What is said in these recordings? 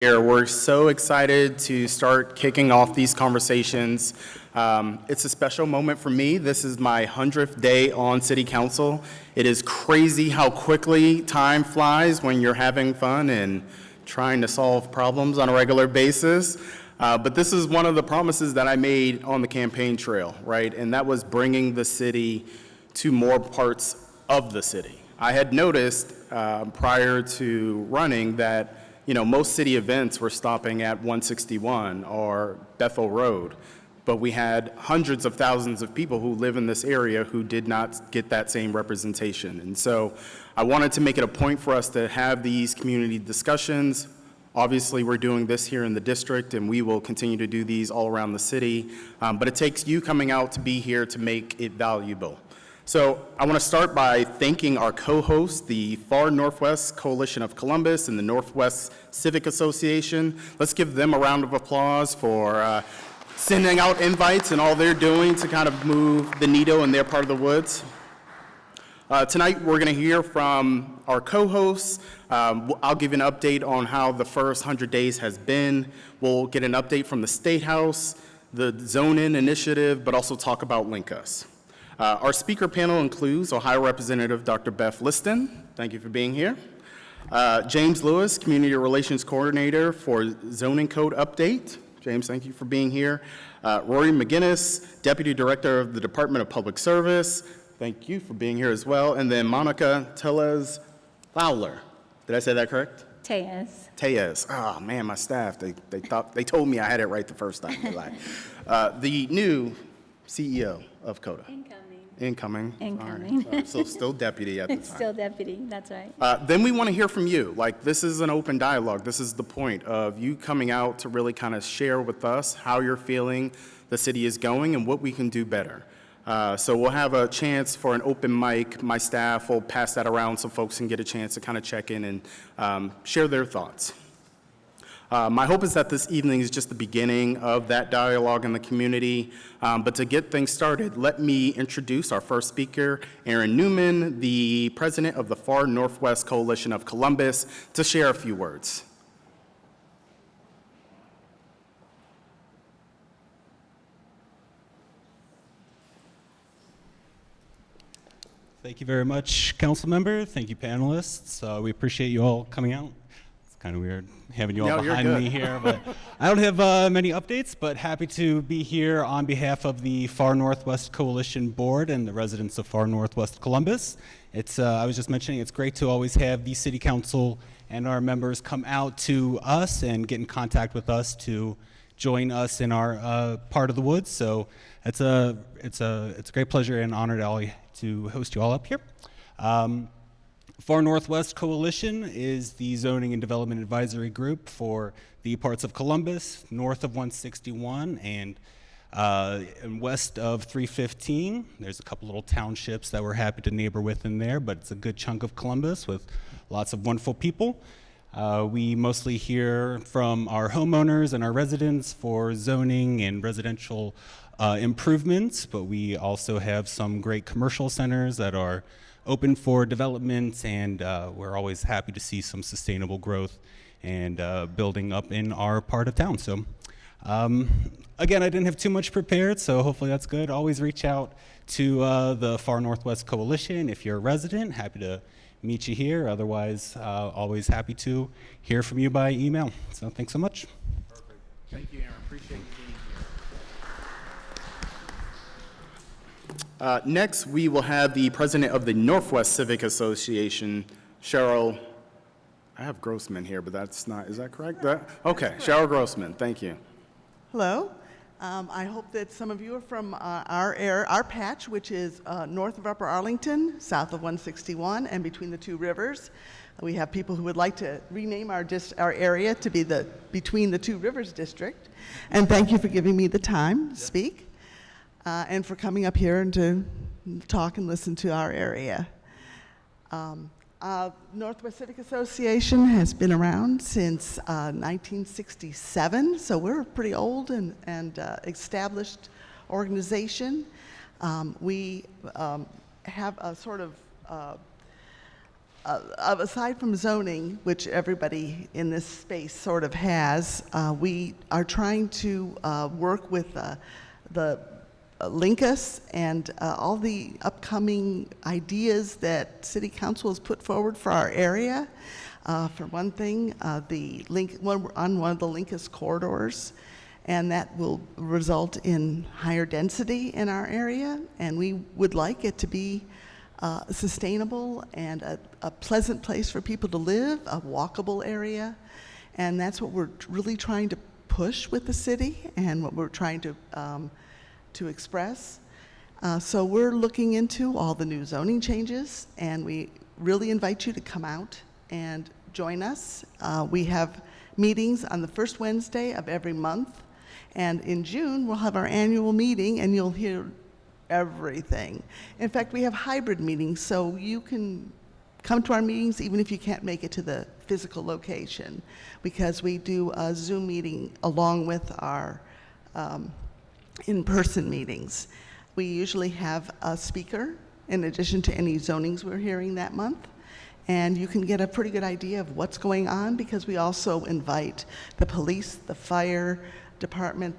Here, we're so excited to start kicking off these conversations. It's a special moment for me. This is my 100th day on City Council. It is crazy how quickly time flies when you're having fun and trying to solve problems on a regular basis. But this is one of the promises that I made on the campaign trail, right? And that was bringing the city to more parts of the city. I had noticed prior to running that most city events were stopping at 161 or Bethel Road, but we had hundreds of thousands of people who live in this area who did not get that same representation. And so I wanted to make it a point for us to have these community discussions. Obviously, we're doing this here in the district, and we will continue to do these all around the city, but it takes you coming out to be here to make it valuable. So I want to start by thanking our co-hosts, the Far Northwest Coalition of Columbus and the Northwest Civic Association. Let's give them a round of applause for sending out invites and all they're doing to kind of move the needle in their part of the woods. Tonight we're going to hear from our co-hosts. I'll give an update on how the first 100 days has been. We'll get an update from the State House, the zoning initiative, but also talk about LinkUS. Our speaker panel includes Ohio Representative Dr. Beth Liston. Thank you for being here. James Lewis, Community Relations Coordinator for Zoning Code Update. James, thank you for being here. Rory McGinnis, Deputy Director of the Department of Public Service. Thank you for being here as well. And then Monica Tellez Fowler. Did I say that correct? Tellez. Oh man, my staff, they told me I had it right the first time. The new CEO of CODA. Incoming. Right. So still deputy at the time. Still deputy, that's right. Then we want to hear from you. This is an open dialogue. This is the point of you coming out to really kind of share with us how you're feeling the city is going and what we can do better. So we'll have a chance for an open mic. My staff will pass that around so folks can get a chance to kind of check in and share their thoughts. My hope is that this evening is just the beginning of that dialogue in the community. But to get things started, let me introduce our first speaker, Aaron Newman, the president of the Far Northwest Coalition of Columbus, to share a few words. Thank you very much, council member. Thank you, panelists. We appreciate you all coming out. Kind of weird having you all behind me here, but I don't have many updates, but happy to be here on behalf of the Far Northwest Coalition Board and the residents of Far Northwest Columbus. I was just mentioning, it's great to always have the City Council and our members come out to us and get in contact with us to join us in our part of the woods. So it's a great pleasure and honor to host you all up here. Far Northwest Coalition is the zoning and development advisory group for the parts of Columbus, north of 161 and west of 315. There's a couple little townships that we're happy to neighbor with in there, but it's a good chunk of Columbus with lots of wonderful people. We mostly hear from our homeowners and our residents for zoning and residential improvements, but we also have some great commercial centers that are open for development, and we're always happy to see some sustainable growth and building up in our part of town. So again, I didn't have too much prepared, so hopefully that's good. Always reach out to the Far Northwest Coalition. If you're a resident, happy to meet you here. Otherwise, always happy to hear from you by email. So thanks so much. Perfect. Thank you, Aaron. Appreciate you being here. Next, we will have the president of the Northwest Civic Association, Cheryl. I have Grossman here, but that's not, is that correct? Okay, Cheryl Grossman, thank you. Hello. I hope that some of you are from our patch, which is north of Upper Arlington, south of 161, and between the two rivers. We have people who would like to rename our area to be the Between the Two Rivers District. And thank you for giving me the time to speak. And for coming up here and to talk and listen to our area. Northwest Civic Association has been around since 1967, so we're a pretty old and established organization. We have a sort of aside from zoning, which everybody in this space sort of has, we are trying to work with the LinkUS and all the upcoming ideas that City Council has put forward for our area. For one thing, we're on one of the LinkUS corridors, and that will result in higher density in our area, and we would like it to be sustainable and a pleasant place for people to live, a walkable area, and that's what we're really trying to push with the city and what we're trying to express. So we're looking into all the new zoning changes, and we really invite you to come out and join us. We have meetings on the first Wednesday of every month, and in June we'll have our annual meeting, and you'll hear everything. In fact, we have hybrid meetings, so you can come to our meetings even if you can't make it to the physical location, because we do a Zoom meeting along with our in-person meetings. We usually have a speaker in addition to any zonings we're hearing that month, and you can get a pretty good idea of what's going on, because we also invite the police, the fire department,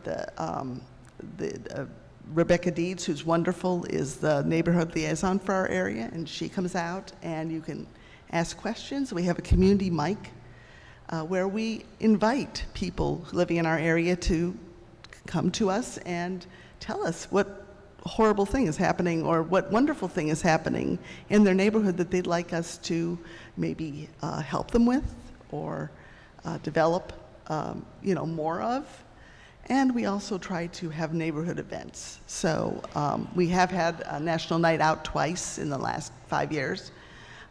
Rebecca Deeds, who's wonderful, is the neighborhood liaison for our area, and she comes out and you can ask questions. We have a community mic where we invite people living in our area to come to us and tell us what horrible thing is happening or what wonderful thing is happening in their neighborhood that they'd like us to maybe help them with or develop more of. And we also try to have neighborhood events. So we have had a National Night Out twice in the last 5 years,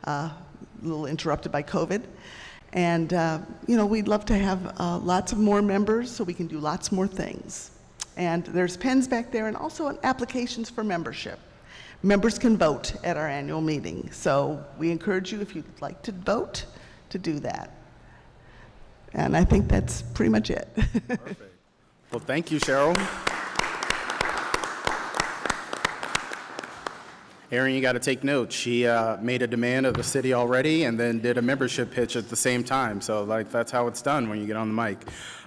a little interrupted by COVID. And we'd love to have lots of more members so we can do lots more things. And there's pens back there and also applications for membership. Members can vote at our annual meeting. So we encourage you, if you'd like to vote, to do that. And I think that's pretty much it. Perfect. Well, thank you, Cheryl. Erin, you got to take note. She made a demand of the city already and then did a membership pitch at the same time. So that's how it's done when you get on the mic.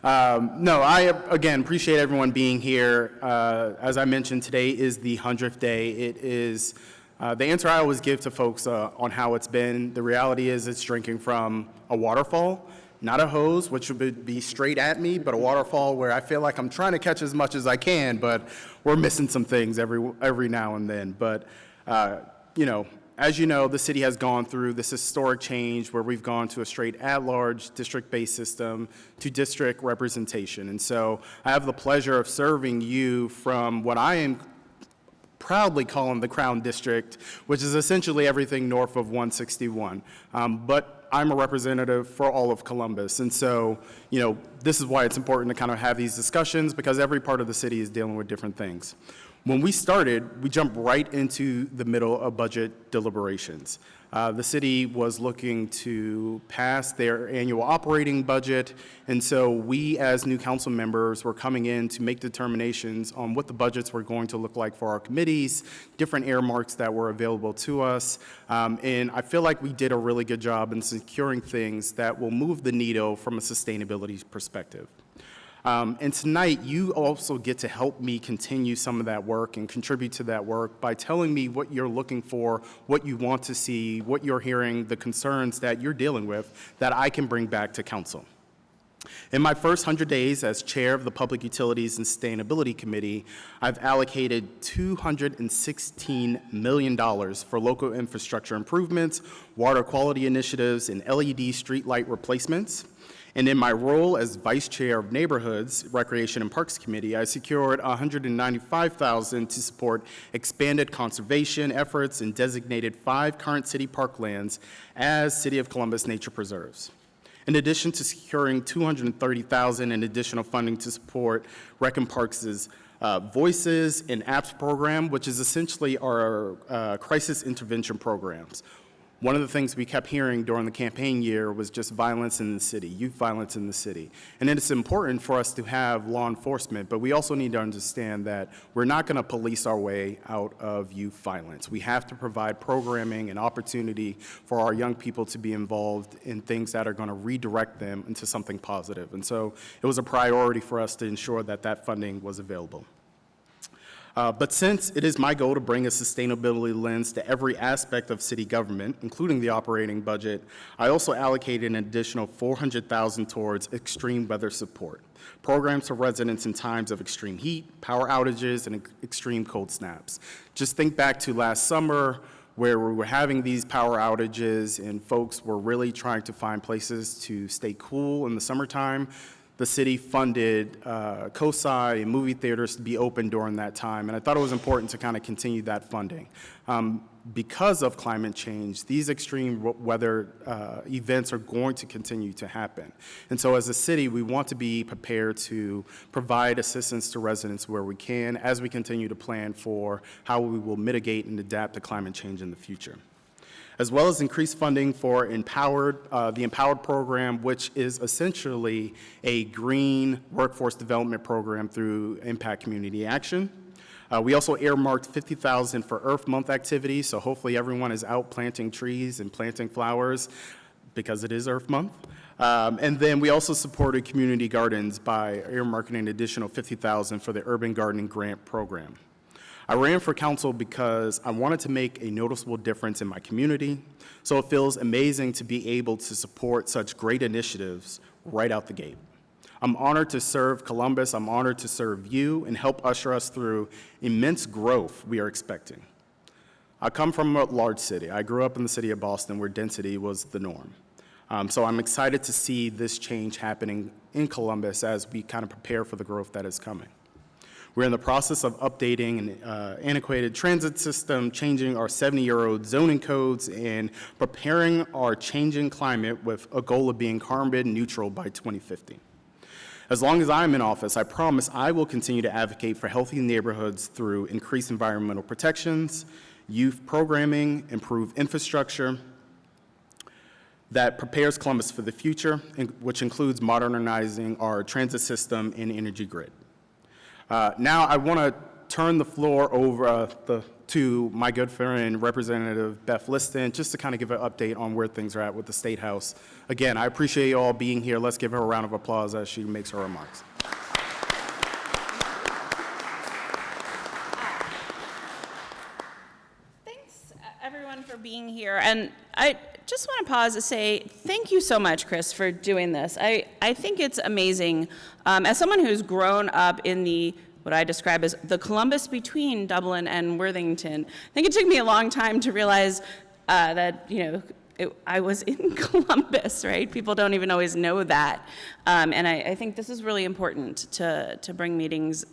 No, I, again, appreciate everyone being here. As I mentioned, today is the 100th day. It is the answer I always give to folks on how it's been. The reality is it's drinking from a waterfall. Not a hose, which would be straight at me, but a waterfall where I feel like I'm trying to catch as much as I can, but we're missing some things every now and then. But, as you know, the city has gone through this historic change where we've gone to a straight at-large district-based system to district representation. And so I have the pleasure of serving you from what I am proudly calling the Crown District, which is essentially everything north of 161. But I'm a representative for all of Columbus. And so, this is why it's important to kind of have these discussions, because every part of the city is dealing with different things. When we started, we jumped right into the middle of budget deliberations. The city was looking to pass their annual operating budget, and so we as new council members were coming in to make determinations on what the budgets were going to look like for our committees, different earmarks that were available to us, and I feel like we did a really good job in securing things that will move the needle from a sustainability perspective. And tonight, you also get to help me continue some of that work and contribute to that work by telling me what you're looking for, what you want to see, what you're hearing, the concerns that you're dealing with that I can bring back to council. In my first 100 days as chair of the Public Utilities and Sustainability Committee, I've allocated $216 million for local infrastructure improvements, water quality initiatives, and LED streetlight replacements. And in my role as Vice Chair of Neighborhoods, Recreation and Parks Committee, I secured $195,000 to support expanded conservation efforts and designated 5 current city parklands as City of Columbus nature preserves. In addition to securing $230,000 in additional funding to support Rec and Parks' Voices and Apps program, which is essentially our crisis intervention programs. One of the things we kept hearing during the campaign year was just violence in the city, youth violence in the city. And it's important for us to have law enforcement, but we also need to understand that we're not going to police our way out of youth violence. We have to provide programming and opportunity for our young people to be involved in things that are going to redirect them into something positive. And so it was a priority for us to ensure that that funding was available. But since it is my goal to bring a sustainability lens to every aspect of city government, including the operating budget, I also allocated an additional $400,000 towards extreme weather support, programs for residents in times of extreme heat, power outages, and extreme cold snaps. Just think back to last summer, where we were having these power outages and folks were really trying to find places to stay cool in the summertime. The city funded COSI and movie theaters to be open during that time, and I thought it was important to kind of continue that funding. Because of climate change, these extreme weather events are going to continue to happen. And so as a city, we want to be prepared to provide assistance to residents where we can as we continue to plan for how we will mitigate and adapt to climate change in the future, as well as increased funding for the Empowered program, which is essentially a green workforce development program through Impact Community Action. We also earmarked $50,000 for Earth Month activities, so hopefully everyone is out planting trees and planting flowers because it is Earth Month. And then we also supported community gardens by earmarking an additional $50,000 for the Urban Gardening Grant Program. I ran for council because I wanted to make a noticeable difference in my community, so it feels amazing to be able to support such great initiatives right out the gate. I'm honored to serve Columbus, I'm honored to serve you, and help usher us through immense growth we are expecting. I come from a large city. I grew up in the city of Boston where density was the norm. So I'm excited to see this change happening in Columbus as we kind of prepare for the growth that is coming. We're in the process of updating an antiquated transit system, changing our 70-year-old zoning codes, and preparing our changing climate with a goal of being carbon neutral by 2050. As long as I'm in office, I promise I will continue to advocate for healthy neighborhoods through increased environmental protections, youth programming, improved infrastructure that prepares Columbus for the future, which includes modernizing our transit system and energy grid. Now I want to turn the floor over to my good friend, Representative Beth Liston, just to kind of give an update on where things are at with the State House. Again, I appreciate you all being here. Let's give her a round of applause as she makes her remarks. Thanks, everyone, for being here. And I just want to pause to say thank you so much, Chris, for doing this. I think it's amazing. As someone who's grown up in what I describe as the Columbus between Dublin and Worthington, I think it took me a long time to realize that, I was in Columbus, right? People don't even always know that. And I think this is really important to bring meetings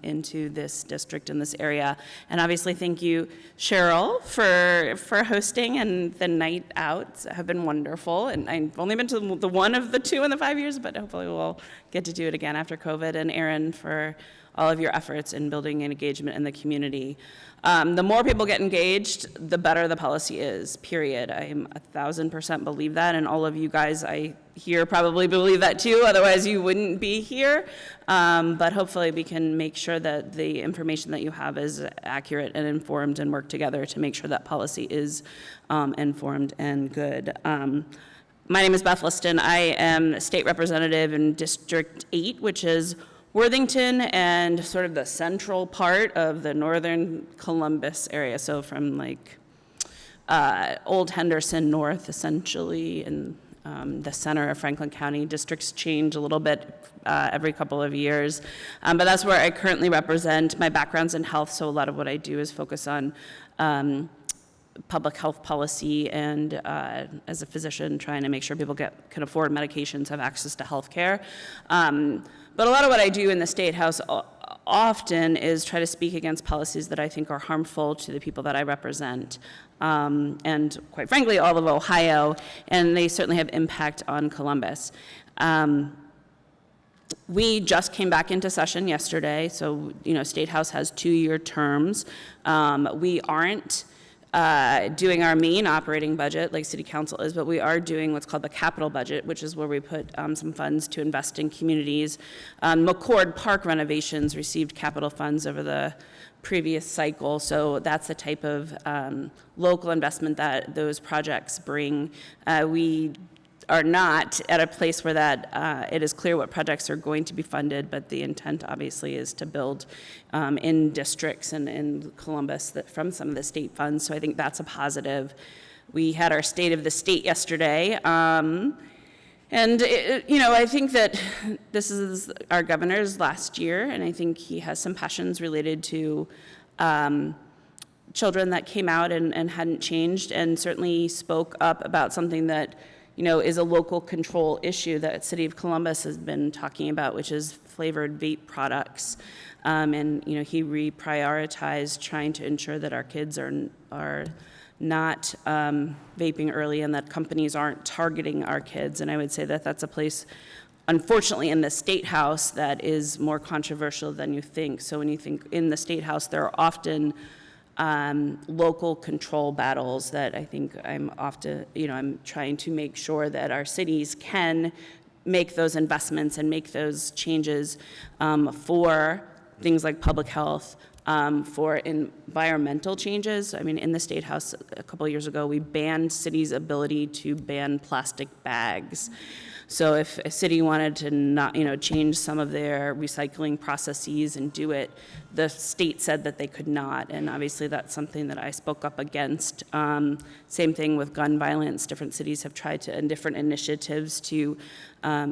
into this district in this area. And obviously, thank you, Cheryl, for hosting, and the night outs have been wonderful. And I've only been to the one of the two in the 5 years, but hopefully we'll get to do it again after COVID. And Aaron, for all of your efforts in building an engagement in the community. The more people get engaged, the better the policy is, period. I 1,000% believe that, and all of you guys I hear probably believe that too, otherwise you wouldn't be here. But hopefully we can make sure that the information that you have is accurate and informed, and work together to make sure that policy is informed and good. My name is Beth Liston. I am a state representative in District 8, which is Worthington and sort of the central part of the northern Columbus area. So from Old Henderson north, essentially, and the center of Franklin County. Districts change a little bit every couple of years, but that's where I currentently represent. My background's in health, so a lot of what I do is focus on public health policy, and as a physician, trying to make sure people can afford medications, have access to health care. But a lot of what I do in the State House often is try to speak against policies that I think are harmful to the people that I represent, and quite frankly, all of Ohio, and they certainly have impact on Columbus. We just came back into session yesterday, so State House has 2-year terms. We aren't doing our main operating budget like city council is, but we are doing what's called the capital budget, which is where we put some funds to invest in communities. McCord Park renovations received capital funds over the previous cycle, so that's the type of local investment that those projects bring. We are not at a place where that it is clear what projects are going to be funded, but the intent obviously is to build in districts and in Columbus from some of the state funds, so I think that's a positive. We had our State of the State yesterday, and I think that this is our governor's last year, and I think he has some passions related to children that came out and hadn't changed, and certainly spoke up about something that is a local control issue that City of Columbus has been talking about, which is flavored vape products. And he reprioritized trying to ensure that our kids are not vaping early and that companies aren't targeting our kids. And I would say that that's a place, unfortunately, in the State House that is more controversial than you think. So when you think in the State House, there are often local control battles that I think I'm trying to make sure that our cities can make those investments and make those changes for things like public health, for environmental changes. I mean, in the State House a couple of years ago, we banned cities' ability to ban plastic bags. So if a city wanted to not, change some of their recycling processes and do it, the state said that they could not, and obviously that's something that I spoke up against. Same thing with gun violence. Different cities have tried to, and different initiatives to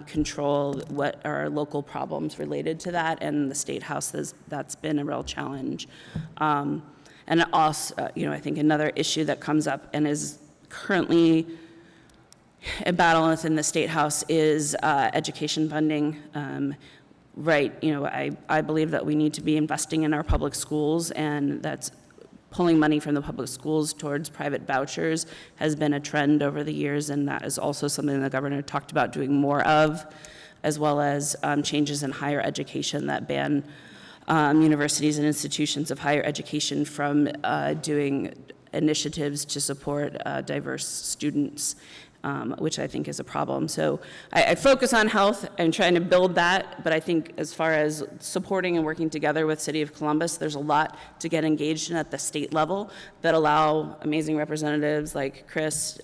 control what are local problems related to that, and the State House that's been a real challenge. And also, I think another issue that comes up and is currently a battle within the State House is education funding. I believe that we need to be investing in our public schools, and that's pulling money from the public schools towards private vouchers has been a trend over the years, and that is also something the governor talked about doing more of, as well as changes in higher education that ban universities and institutions of higher education from doing initiatives to support diverse students. Which I think is a problem. So I focus on health and trying to build that, but I think as far as supporting and working together with City of Columbus, there's a lot to get engaged in at the state level that allow amazing representatives like Chris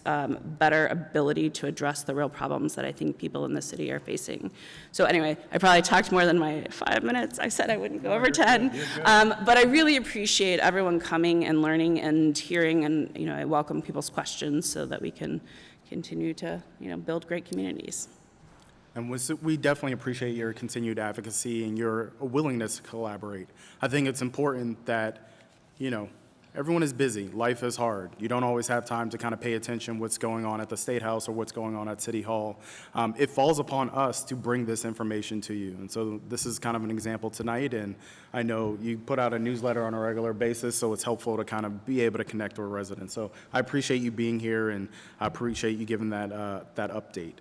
better ability to address the real problems that I think people in the city are facing. So anyway, I probably talked more than my 5 minutes. I said I wouldn't go over 10, but I really appreciate everyone coming and learning and hearing, and I welcome people's questions so that we can continue to build great communities. And we definitely appreciate your continued advocacy and your willingness to collaborate. I think it's important that, everyone is busy. Life is hard. You don't always have time to kind of pay attention what's going on at the State House or what's going on at City Hall. It falls upon us to bring this information to you. And so this is kind of an example tonight. And I know you put out a newsletter on a regular basis, so it's helpful to kind of be able to connect with residents. So I appreciate you being here, and I appreciate you giving that update.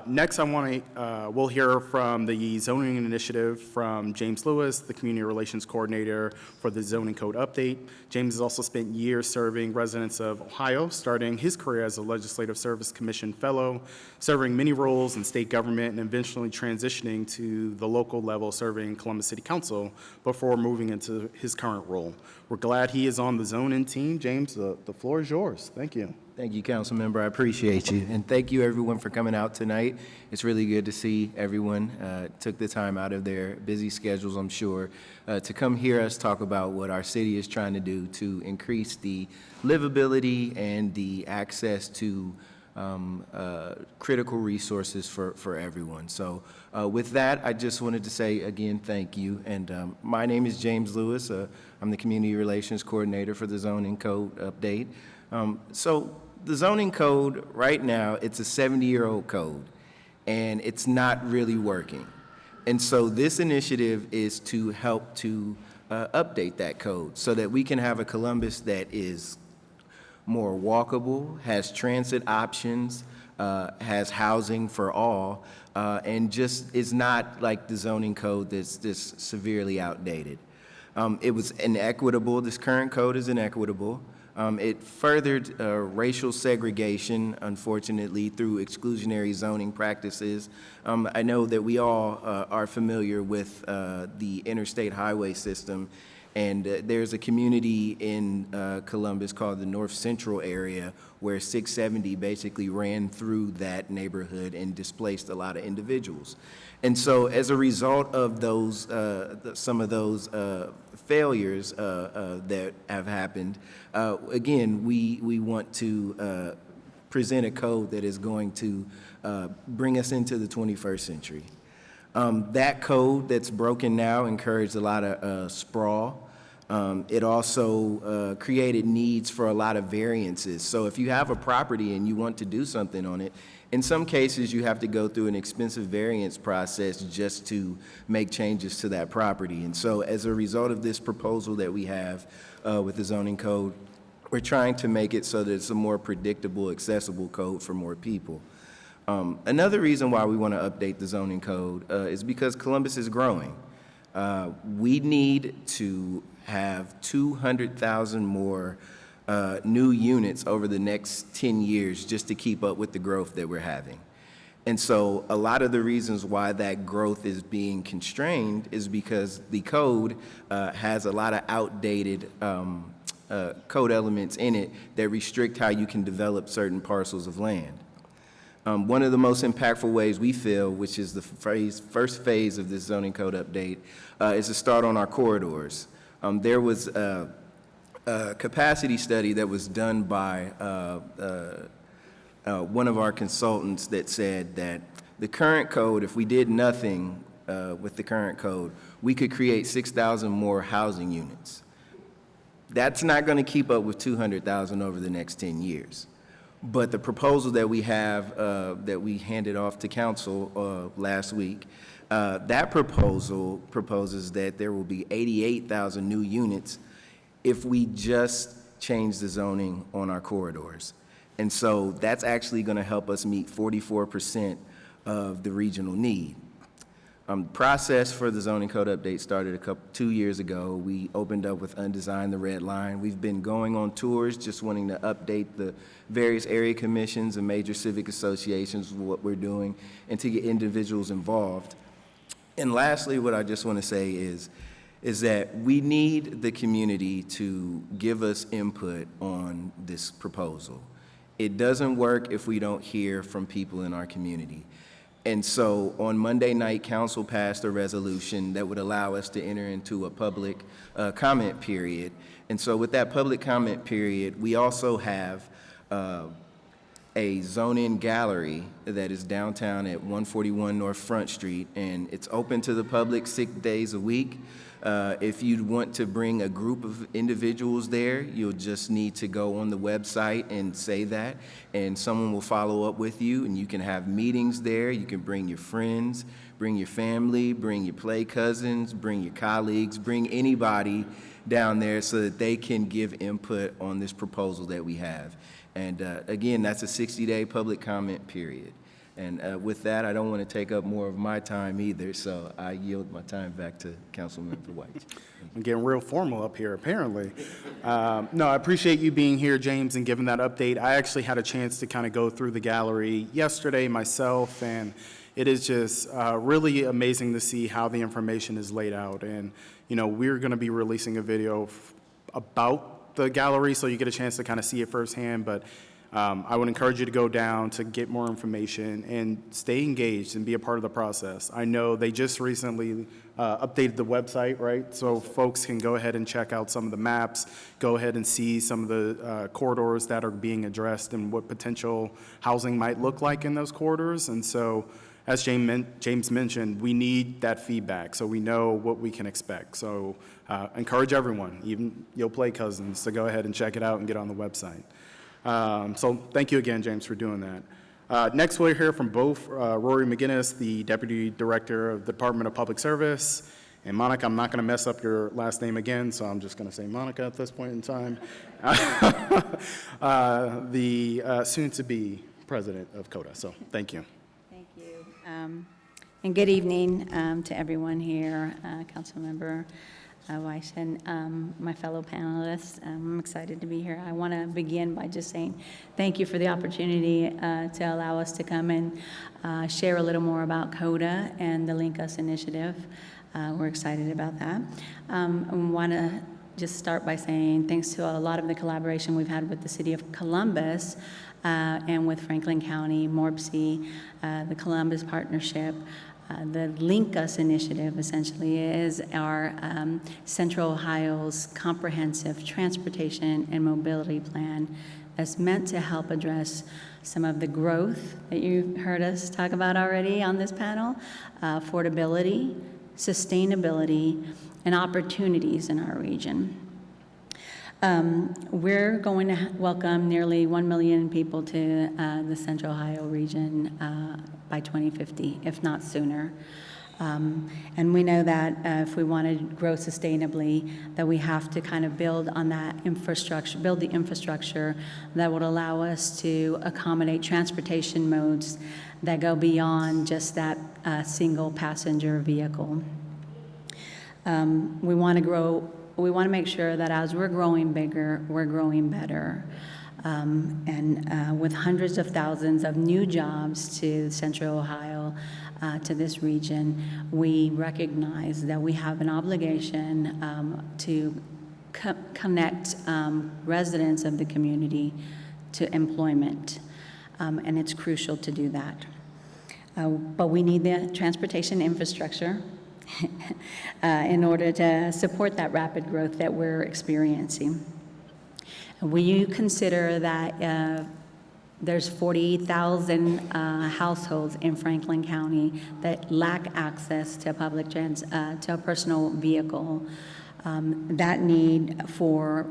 Next, we'll hear from the zoning initiative from James Lewis, the Community Relations Coordinator for the Zoning Code Update. James has also spent years serving residents of Ohio, starting his career as a Legislative Service Commission Fellow, serving many roles in state government, and eventually transitioning to the local level, serving Columbus City Council before moving into his current role. We're glad he is on the zoning team. James, the floor is yours. Thank you. Thank you, Councilmember. I appreciate you. And thank you, everyone, for coming out tonight. It's really good to see everyone took the time out of their busy schedules, I'm sure, to come hear us talk about what our city is trying to do to increase the livability and the access to critical resources for everyone. So with that, I just wanted to say, again, thank you. And my name is James Lewis. I'm the Community Relations Coordinator for the Zoning Code Update. So the zoning code right now, it's a 70-year-old code, and it's not really working. And so this initiative is to help to update that code so that we can have a Columbus that is more walkable, has transit options, has housing for all, and just is not like the zoning code that's severely outdated. It was inequitable. This current code is inequitable. It furthered racial segregation, unfortunately, through exclusionary zoning practices. I know that we all are familiar with the interstate highway system, and there's a community in Columbus called the North Central area where 670 basically ran through that neighborhood and displaced a lot of individuals. And so as a result of those, some of those failures that have happened, again, we want to present a code that is going to bring us into the 21st century. That code that's broken now encouraged a lot of sprawl. It also created needs for a lot of variances. So if you have a property and you want to do something on it, in some cases you have to go through an expensive variance process just to make changes to that property. And so as a result of this proposal that we have with the zoning code, we're trying to make it so that it's a more predictable, accessible code for more people. Another reason why we want to update the zoning code is because Columbus is growing. We need to have 200,000 more new units over the next 10 years just to keep up with the growth that we're having. And so a lot of the reasons why that growth is being constrained is because the code has a lot of outdated code elements in it that restrict how you can develop certain parcels of land. One of the most impactful ways we feel, which is the first phase of this zoning code update, is to start on our corridors. There was a capacity study that was done by one of our consultants that said that the current code, if we did nothing with the current code, we could create 6,000 more housing units. That's not going to keep up with 200,000 over the next 10 years. But the proposal that we have, that we handed off to council last week, that proposal proposes that there will be 88,000 new units if we just change the zoning on our corridors. And so that's actually going to help us meet 44% of the regional need. The process for the zoning code update started 2 years ago. We opened up with Undesign the Red Line. We've been going on tours just wanting to update the various area commissions and major civic associations with what we're doing and to get individuals involved. And lastly, what I just want to say is that we need the community to give us input on this proposal. It doesn't work if we don't hear from people in our community. And so on Monday night, council passed a resolution that would allow us to enter into a public comment period. And so with that public comment period, we also have a zone-in gallery that is downtown at 141 North Front Street, and it's open to the public 6 days a week. If you want to bring a group of individuals there, you'll just need to go on the website and say that, and someone will follow up with you, and you can have meetings there. You can bring your friends, bring your family, bring your play cousins, bring your colleagues, bring anybody down there so that they can give input on this proposal that we have. And again, that's a 60-day public comment period. And with that, I don't want to take up more of my time either, so I yield my time back to Councilmember Wyche. I'm getting real formal up here, apparently. No, I appreciate you being here, James, and giving that update. I actually had a chance to kind of go through the gallery yesterday myself, and it is just really amazing to see how the information is laid out. And, you know, we're going to be releasing a video about the gallery so you get a chance to kind of see it firsthand, but I would encourage you to go down to get more information and stay engaged and be a part of the process. I know they just recently updated the website, right? So folks can go ahead and check out some of the maps, go ahead and see some of the corridors that are being addressed and what potential housing might look like in those corridors. And so, as James mentioned, we need that feedback so we know what we can expect. So encourage everyone, even your play cousins, to go ahead and check it out and get on the website. So thank you again, James, for doing that. Next, we'll hear from both Rory McGinnis, the Deputy Director of the Department of Public Service, and Monica. I'm not going to mess up your last name again, so I'm just going to say Monica at this point in time. The soon-to-be president of CODA. So thank you. Thank you. And good evening to everyone here, Councilmember Wyche, and my fellow panelists. I'm excited to be here. I want to begin by just saying thank you for the opportunity to allow us to come and share a little more about CODA and the LinkUS initiative. We're excited about that. I want to just start by saying thanks to a lot of the collaboration we've had with the City of Columbus and with Franklin County, MORPC, the Columbus Partnership. The LinkUS initiative essentially is our Central Ohio's comprehensive transportation and mobility plan that's meant to help address some of the growth that you heard us talk about already on this panel, affordability, sustainability, and opportunities in our region. We're going to welcome nearly 1 million people to the Central Ohio region by 2050, if not sooner. And we know that if we want to grow sustainably, that we have to kind of build on that infrastructure, build the infrastructure that would allow us to accommodate transportation modes that go beyond just that single passenger vehicle. We want to make sure that as we're growing bigger, we're growing better. And with hundreds of thousands of new jobs to Central Ohio, to this region, we recognize that we have an obligation to connect residents of the community to employment, and it's crucial to do that. But we need the transportation infrastructure in order to support that rapid growth that we're experiencing. When you consider that there's 40,000 households in Franklin County that lack access to to a personal vehicle, that need for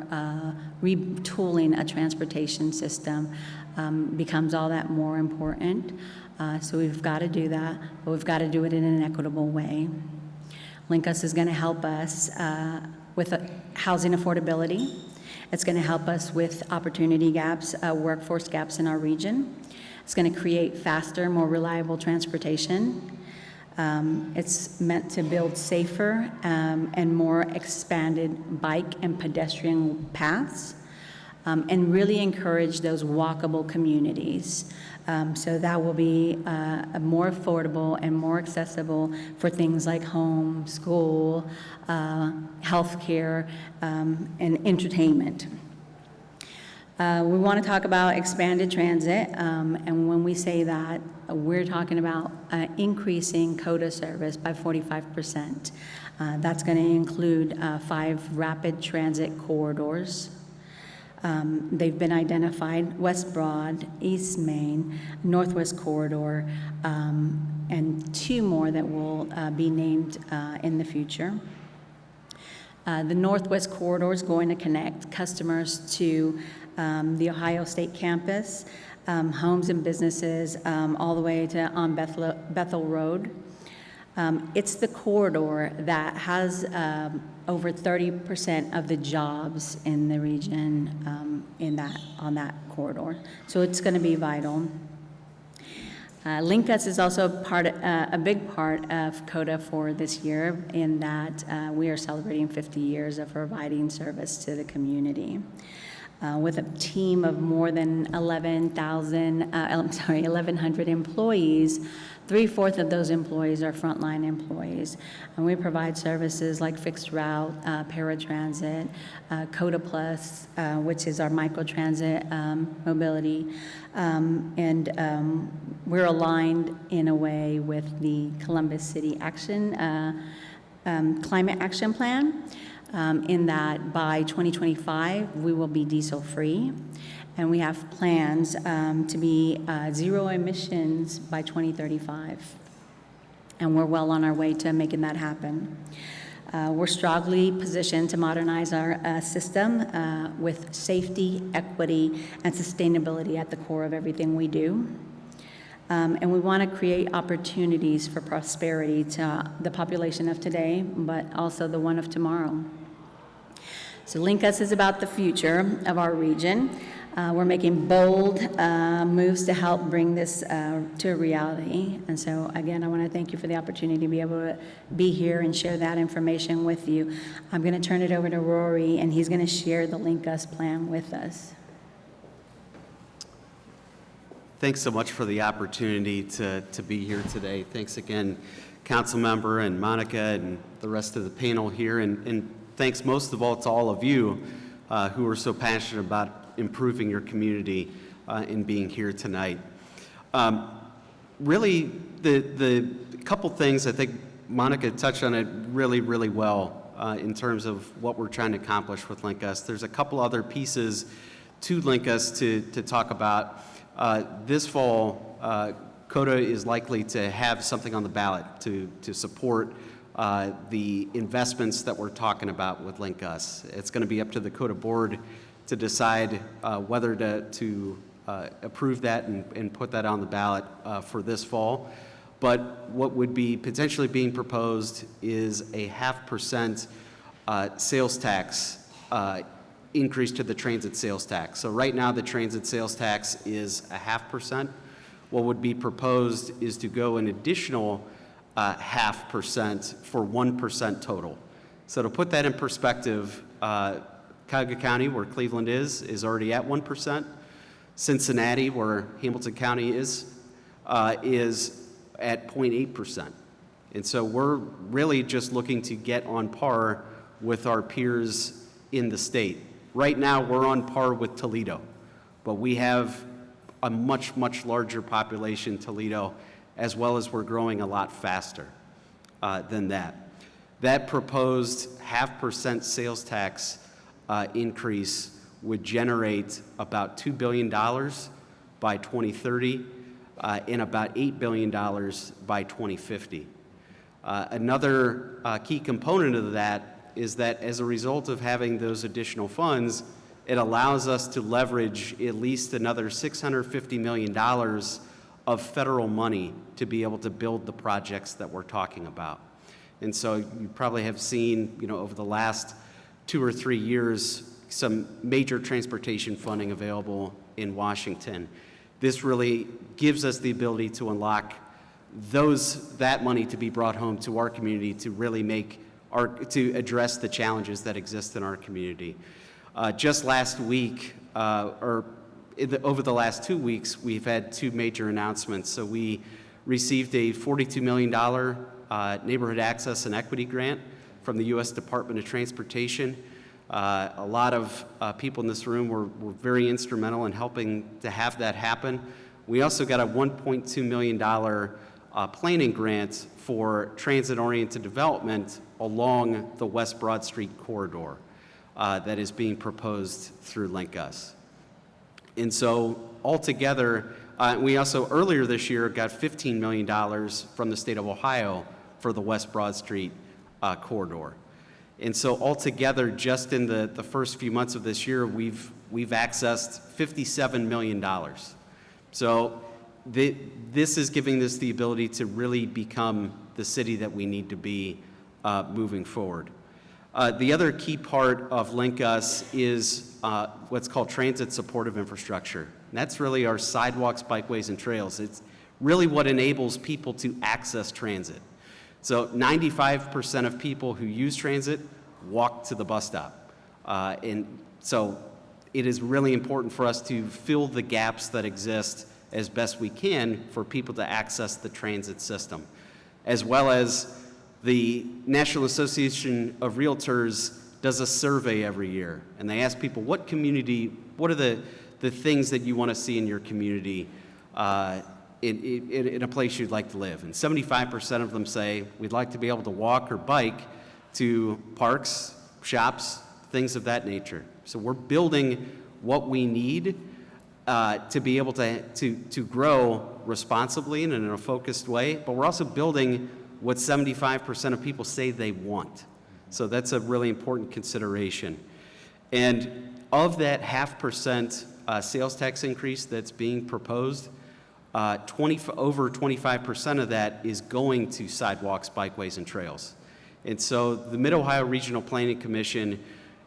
retooling a transportation system becomes all that more important. So we've got to do that, but we've got to do it in an equitable way. LinkUS is going to help us with housing affordability. It's going to help us with opportunity gaps, workforce gaps in our region. It's going to create faster, more reliable transportation. It's meant to build safer and more expanded bike and pedestrian paths, and really encourage those walkable communities. So that will be more affordable and more accessible for things like home, school, healthcare, and entertainment. We want to talk about expanded transit, and when we say that, we're talking about increasing CODA service by 45%. That's going to include 5 rapid transit corridors. They've been identified: West Broad, East Main, Northwest Corridor, and 2 more that will be named in the future. The Northwest Corridor is going to connect customers to the Ohio State campus, homes and businesses, all the way to on Bethel Road. It's the corridor that has over 30% of the jobs in the region on that corridor. So it's going to be vital. LinkUS is also a big part of CODA for this year, in that we are celebrating 50 years of providing service to the community. With a team of more than 1,100 employees, 3/4 of those employees are frontline employees. And we provide services like fixed route, paratransit, CODA Plus, which is our microtransit mobility. And we're aligned in a way with the Columbus City Climate Action Plan, in that by 2025, we will be diesel-free. And we have plans to be zero emissions by 2035. And we're well on our way to making that happen. We're strongly positioned to modernize our system with safety, equity, and sustainability at the core of everything we do. And we want to create opportunities for prosperity to the population of today, but also the one of tomorrow. So LinkUS is about the future of our region. We're making bold moves to help bring this to a reality. And so, again, I want to thank you for the opportunity to be able to be here and share that information with you. I'm going to turn it over to Rory, and he's going to share the LinkUS plan with us. Thanks so much for the opportunity to be here today. Thanks again, Councilmember and Monica and the rest of the panel here. And thanks most of all to all of you who are so passionate about improving your community and being here tonight. Really, the couple things, I think Monica touched on it really, really well in terms of what we're trying to accomplish with LinkUS. There's a couple other pieces to LinkUS to talk about. This fall, CODA is likely to have something on the ballot to support the investments that we're talking about with LinkUS. It's going to be up to the CODA board to decide whether to approve that and put that on the ballot for this fall. But what would be potentially being proposed is a 0.5% sales tax increase to the transit sales tax. So right now the transit sales tax is a 0.5%. What would be proposed is to go an additional 0.5% for 1% total. So to put that in perspective, Cuyahoga County, where Cleveland is already at 1%. Cincinnati, where Hamilton County is at 0.8%. And so we're really just looking to get on par with our peers in the state. Right now, we're on par with Toledo, but we have a much, much larger population, Toledo, as well as we're growing a lot faster than that. That proposed 0.5% sales tax increase would generate about $2 billion by 2030 and about $8 billion by 2050. Another key component of that is that as a result of having those additional funds, it allows us to leverage at least another $650 million of federal money to be able to build the projects that we're talking about. And so you probably have seen, over the last 2 or 3 years, some major transportation funding available in Washington. This really gives us the ability to unlock that money to be brought home to our community to really to address the challenges that exist in our community. Just last week, over the last 2 weeks, we've had 2 major announcements. So we received a $42 million neighborhood access and equity grant from the U.S. Department of Transportation. A lot of people in this room were very instrumental in helping to have that happen. We also got a $1.2 million planning grant for transit-oriented development along the West Broad Street corridor that is being proposed through LinkUS. And so altogether, we also earlier this year got $15 million from the state of Ohio for the West Broad Street corridor. And so altogether, just in the first few months of this year, we've accessed $57 million. So this is giving us the ability to really become the city that we need to be moving forward. The other key part of LinkUS is what's called transit supportive infrastructure. And that's really our sidewalks, bikeways, and trails. It's really what enables people to access transit. So 95% of people who use transit walk to the bus stop. And so it is really important for us to fill the gaps that exist as best we can for people to access the transit system, as well as the National Association of Realtors does a survey every year, and they ask people, what are the things that you want to see in your community in a place you'd like to live? And 75% of them say, we'd like to be able to walk or bike to parks, shops, things of that nature. So we're building what we need to be able to grow responsibly and in a focused way, but we're also building what 75% of people say they want. So that's a really important consideration. And of that 0.5% sales tax increase that's being proposed, over 25% of that is going to sidewalks, bikeways, and trails. And so the Mid-Ohio Regional Planning Commission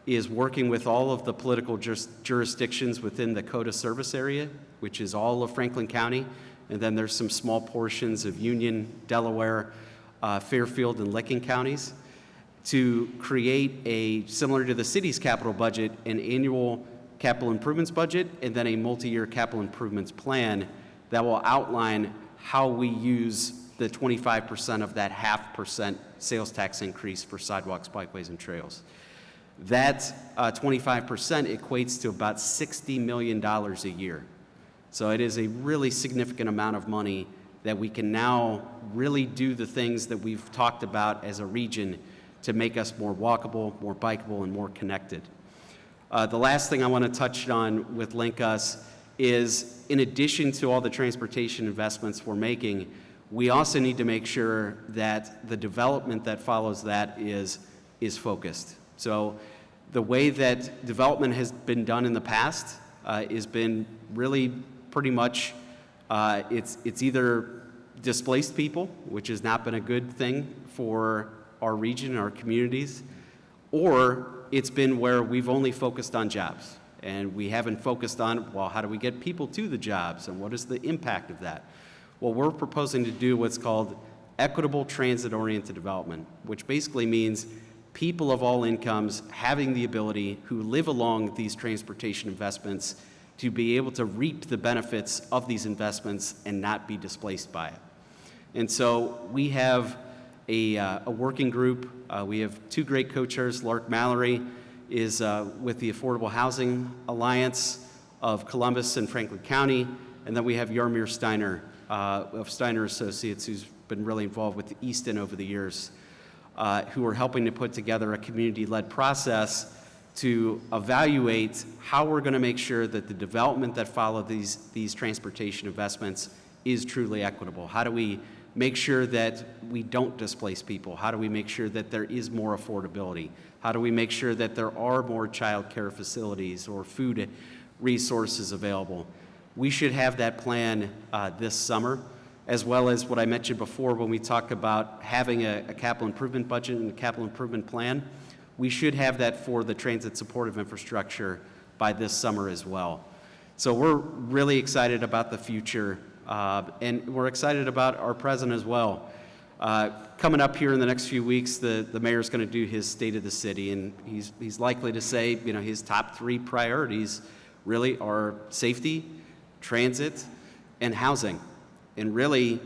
is working with all of the political jurisdictions within the COTA service area, which is all of Franklin County, and then there's some small portions of Union, Delaware, Fairfield, and Licking counties, to create a, similar to the city's capital budget, an annual capital improvements budget, and then a multi-year capital improvements plan that will outline how we use the 25% of that 0.5% sales tax increase for sidewalks, bikeways, and trails. That 25% equates to about $60 million a year. So it is a really significant amount of money that we can now really do the things that we've talked about as a region to make us more walkable, more bikeable, and more connected. The last thing I want to touch on with LinkUS is, in addition to all the transportation investments we're making, we also need to make sure that the development that follows that is focused. So the way that development has been done in the past has been really pretty much, it's either displaced people, which has not been a good thing for our region, our communities, or it's been where we've only focused on jobs and we haven't focused on, well, how do we get people to the jobs and what is the impact of that? Well, we're proposing to do what's called equitable transit-oriented development, which basically means people of all incomes having the ability who live along these transportation investments to be able to reap the benefits of these investments and not be displaced by it. And so we have a working group. We have two great co-chairs. Lark Mallory is with the Affordable Housing Alliance of Columbus and Franklin County. And then we have Yarmir Steiner of Steiner Associates, who's been really involved with Easton over the years, who are helping to put together a community-led process to evaluate how we're going to make sure that the development that follow these transportation investments is truly equitable. How do we make sure that we don't displace people? How do we make sure that there is more affordability? How do we make sure that there are more child care facilities or food resources available? We should have that plan this summer, as well as what I mentioned before when we talk about having a capital improvement budget and a capital improvement plan. We should have that for the transit supportive infrastructure by this summer as well. So we're really excited about the future, and we're excited about our present as well. Coming up here in the next few weeks, the mayor's going to do his State of the City, and he's likely to say, you know, his top 3 priorities really are safety, transit, and housing. And really,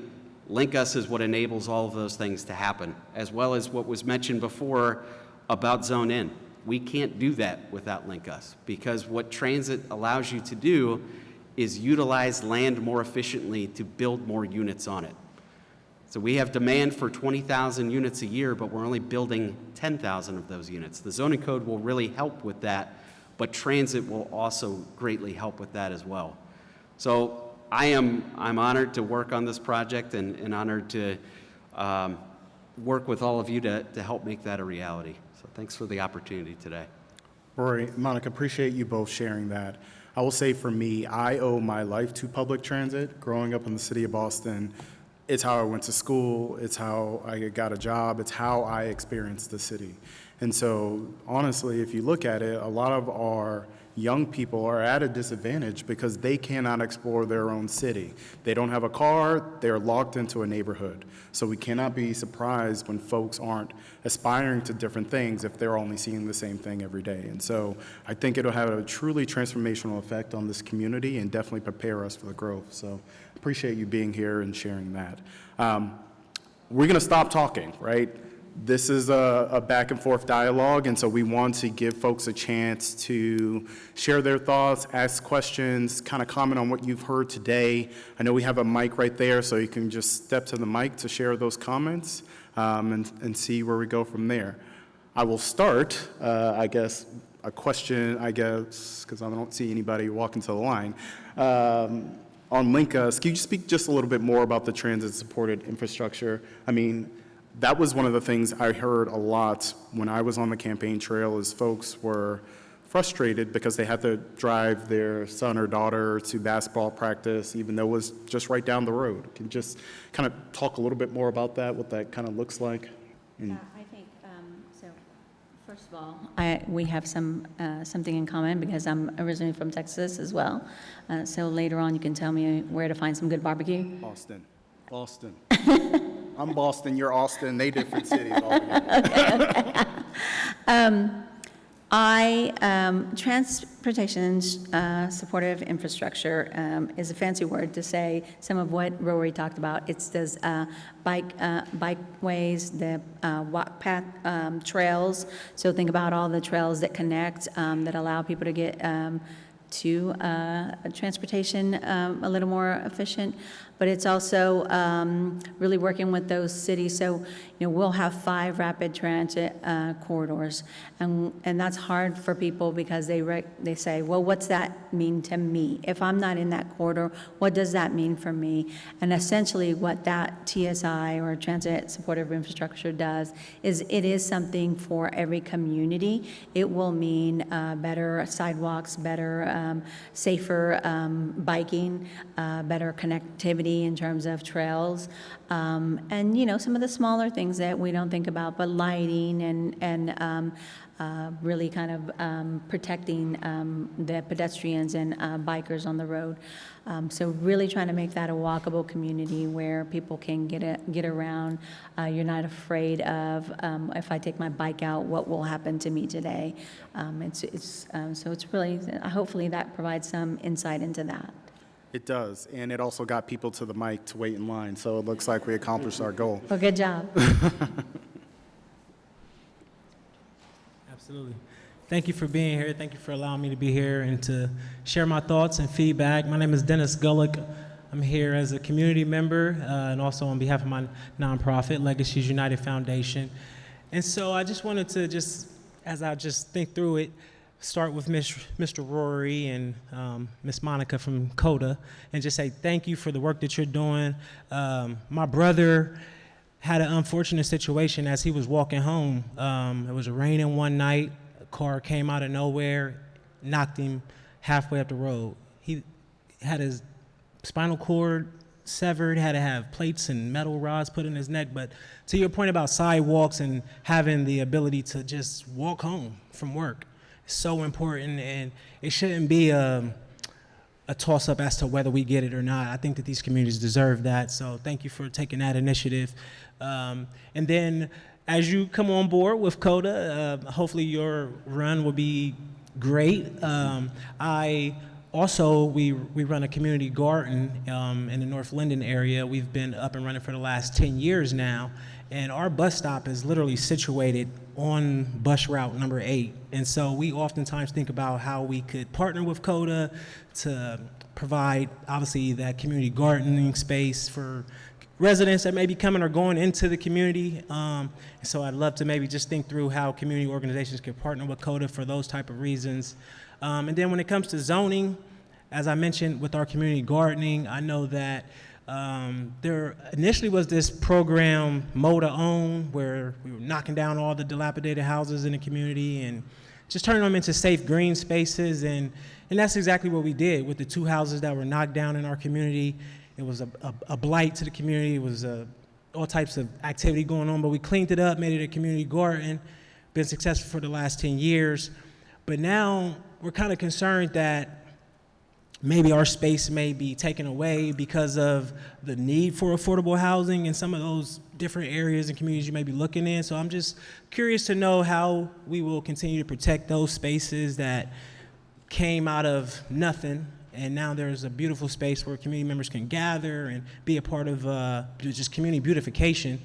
LinkUS is what enables all of those things to happen, as well as what was mentioned before about Zone In. We can't do that without LinkUS, because what transit allows you to do is utilize land more efficiently to build more units on it. So we have demand for 20,000 units a year, but we're only building 10,000 of those units. The zoning code will really help with that, but transit will also greatly help with that as well. So I'm honored to work on this project and honored to work with all of you to help make that a reality. So thanks for the opportunity today. Rory, Monica, appreciate you both sharing that. I will say for me, I owe my life to public transit. Growing up in the city of Boston, it's how I went to school, it's how I got a job, it's how I experienced the city. And so honestly, if you look at it, a lot of our young people are at a disadvantage because they cannot explore their own city. They don't have a car, they're locked into a neighborhood. So we cannot be surprised when folks aren't aspiring to different things if they're only seeing the same thing every day. And so I think it'll have a truly transformational effect on this community and definitely prepare us for the growth. So I appreciate you being here and sharing that. We're gonna stop talking, right? This is a back and forth dialogue, and so we want to give folks a chance to share their thoughts, ask questions, kind of comment on what you've heard today. I know we have a mic right there, so you can just step to the mic to share those comments and see where we go from there. I will start, I guess, a question, because I don't see anybody walking to the line. On LinkUS, can you speak just a little bit more about the transit-supported infrastructure? I mean, that was one of the things I heard a lot when I was on the campaign trail, is folks were frustrated because they had to drive their son or daughter to basketball practice, even though it was just right down the road. Can you just kind of talk a little bit more about that, what that kind of looks like? I think, so First of all, we have something in common because I'm originally from Texas as well. So later on, you can tell me where to find some good barbecue. Boston. I'm Boston, you're Austin, they different cities altogether. Transportation supportive infrastructure is a fancy word to say some of what Rory talked about. It's those bikeways, the walk path trails. So think about all the trails that connect, that allow people to get to transportation a little more efficient. But it's also really working with those cities. So, we'll have 5 rapid transit corridors, and that's hard for people because they say, well, what's that mean to me? If I'm not in that corridor, what does that mean for me? And essentially what that TSI or transit supportive infrastructure does is it is something for every community. It will mean better sidewalks, better, safer biking, better connectivity in terms of trails, and some of the smaller things that we don't think about, but lighting and really kind of protecting the pedestrians and bikers on the road. So really trying to make that a walkable community where people can get around. You're not afraid of, if I take my bike out, what will happen to me today? So it's really, hopefully that provides some insight into that. It does, and it also got people to the mic to wait in line, so it looks like we accomplished our goal. Well, good job. Absolutely. Thank you for being here. Thank you for allowing me to be here and to share my thoughts and feedback. My name is Dennis Gullick. I'm here as a community member and also on behalf of my nonprofit, Legacies United Foundation. And so I just wanted to as I think through it, start with Mr. Rory and Miss Monica from CODA and just say thank you for the work that you're doing. My brother had an unfortunate situation as he was walking home. It was raining one night. A car came out of nowhere, knocked him halfway up the road. He had his spinal cord severed, had to have plates and metal rods put in his neck. But to your point about sidewalks and having the ability to just walk home from work, it's so important, and it shouldn't be a toss-up as to whether we get it or not. I think that these communities deserve that, so thank you for taking that initiative. And then as you come on board with CODA, hopefully your run will be great. We run a community garden in the North Linden area. We've been up and running for the last 10 years now, and our bus stop is literally situated on bus route number 8. And so we oftentimes think about how we could partner with CODA to provide, obviously, that community gardening space for residents that may be coming or going into the community. So I'd love to maybe just think through how community organizations could partner with CODA for those type of reasons. And then when it comes to zoning, as I mentioned with our community gardening, I know that there initially was this program, Mow to Own, where we were knocking down all the dilapidated houses in the community and just turning them into safe green spaces. And that's exactly what we did with the 2 houses that were knocked down in our community. It was a blight to the community. It was all types of activity going on, but we cleaned it up, made it a community garden, been successful for the last 10 years. But now we're kind of concerned that maybe our space may be taken away because of the need for affordable housing in some of those different areas and communities you may be looking in. So I'm just curious to know how we will continue to protect those spaces that came out of nothing, and now there's a beautiful space where community members can gather and be a part of just community beautification,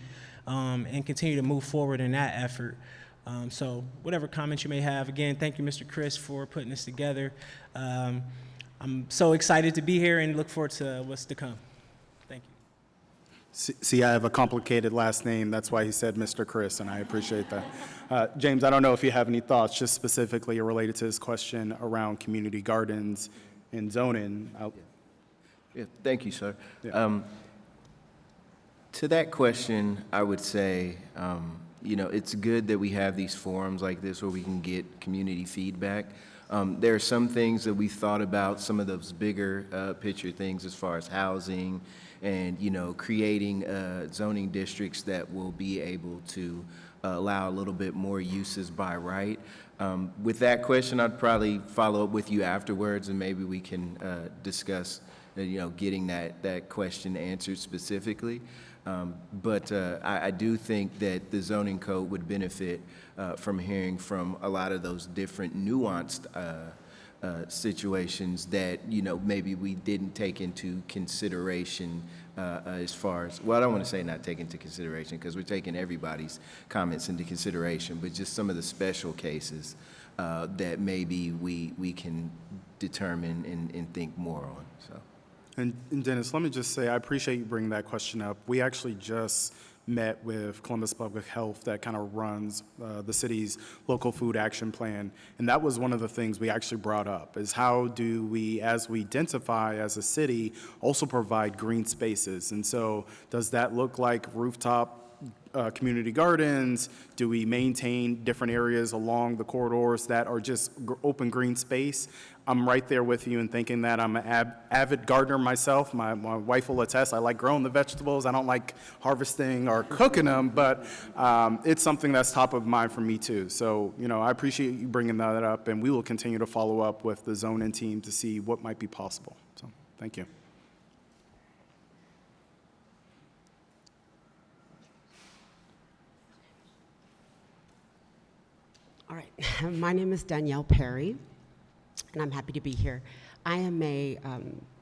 and continue to move forward in that effort. So whatever comments you may have, again, thank you, Mr. Chris, for putting this together. I'm so excited to be here and look forward to what's to come. Thank you. See, I have a complicated last name. That's why he said Mr. Chris, and I appreciate that. James, I don't know if you have any thoughts just specifically related to this question around community gardens and zoning. Yeah, thank you, sir. Yeah. To that question, I would say, it's good that we have these forums like this where we can get community feedback. There are some things that we thought about, some of those bigger picture things as far as housing and, you know, creating zoning districts that will be able to allow a little bit more uses by right. With that question, I'd probably follow up with you afterwards, and maybe we can discuss, you know, getting that question answered specifically. But I do think that the zoning code would benefit from hearing from a lot of those different nuanced situations that, you know, maybe we didn't take into consideration as far as, well, I don't want to say not take into consideration, because we're taking everybody's comments into consideration, but just some of the special cases that maybe we can determine and think more on, so. And Dennis, let me just say, I appreciate you bringing that question up. We actually just met with Columbus Public Health that kind of runs the city's local food action plan. And that was one of the things we actually brought up, is how do we, as we densify as a city, also provide green spaces? And so does that look like rooftop community gardens? Do we maintain different areas along the corridors that are just open green space? I'm right there with you in thinking that. I'm an avid gardener myself. My wife will attest. I like growing the vegetables. I don't like harvesting or cooking them, but it's something that's top of mind for me too. So, you know, I appreciate you bringing that up, and we will continue to follow up with the zoning team to see what might be possible. So, thank you. All right, my name is Danielle Perry, and I'm happy to be here. I am a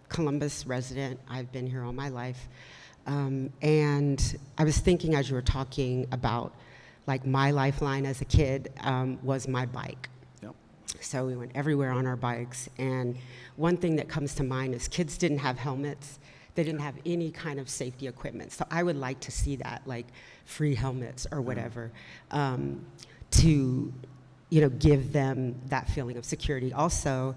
Columbus resident. I've been here all my life. And I was thinking as you were talking about, like, my lifeline as a kid was my bike. Yep. So we went everywhere on our bikes. And one thing that comes to mind is kids didn't have helmets. They didn't have any kind of safety equipment. So I would like to see that, like free helmets or whatever, to, you know, give them that feeling of security. Also,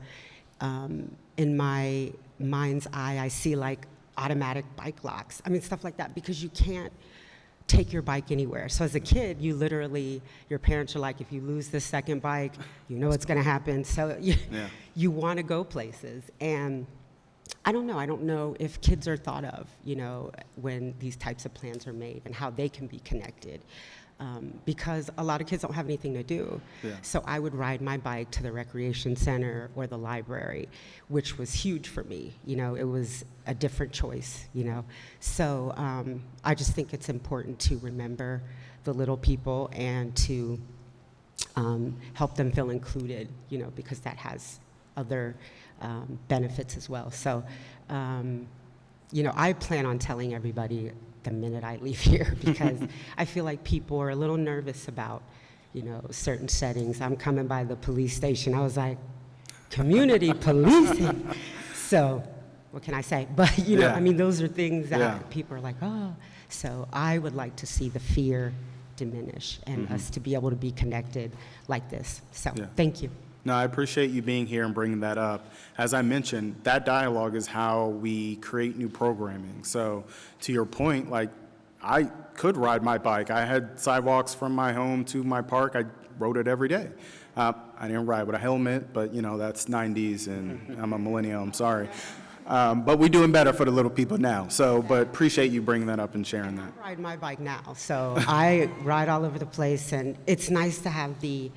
in my mind's eye, I see like automatic bike locks. I mean, stuff like that, because you can't take your bike anywhere. So as a kid, you literally, your parents are like, if you lose this second bike, you know what's gonna happen. So you wanna go places. And I don't know if kids are thought of, you know, when these types of plans are made and how they can be connected. Because a lot of kids don't have anything to do. Yeah. So I would ride my bike to the recreation center or the library, which was huge for me. You know, it was a different choice, you know. So I just think it's important to remember the little people and to help them feel included, you know, because that has other benefits as well. So, you know, I plan on telling everybody the minute I leave here, because I feel like people are a little nervous about, you know, certain settings. I'm coming by the police station. I was like, community policing. So what can I say? But, you know, I mean, those are things that people are like, oh. So I would like to see the fear diminish and us to be able to be connected like this. So thank you. No, I appreciate you being here and bringing that up. As I mentioned, that dialogue is how we create new programming. So to your point, like, I could ride my bike. I had sidewalks from my home to my park. I rode it every day. I didn't ride with a helmet, but, you know, that's 90s, and I'm a millennial, I'm sorry. But we're doing better for the little people now. So, but appreciate you bringing that up and sharing that. I ride my bike now, so I ride all over the place, and it's nice to have the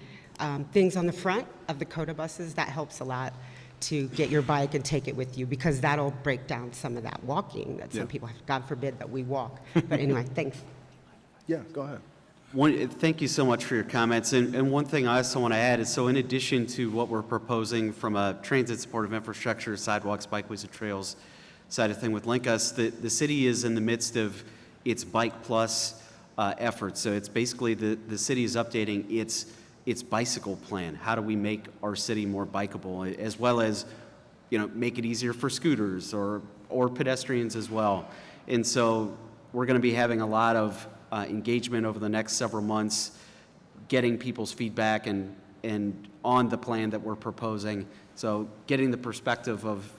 things on the front of the COTA buses. That helps a lot to get your bike and take it with you, because that'll break down some of that walking that some people have. God forbid that we walk. But anyway, thanks. Yeah, go ahead. Thank you so much for your comments. And one thing I also want to add is, so in addition to what we're proposing from a transit supportive infrastructure, sidewalks, bikeways, and trails side of thing with LinkUS, the city is in the midst of its Bike Plus efforts. So it's basically the city is updating its bicycle plan. How do we make our city more bikeable, as well as, you know, make it easier for scooters or pedestrians as well. And so we're going to be having a lot of engagement over the next several months, getting people's feedback and on the plan that we're proposing. So getting the perspective of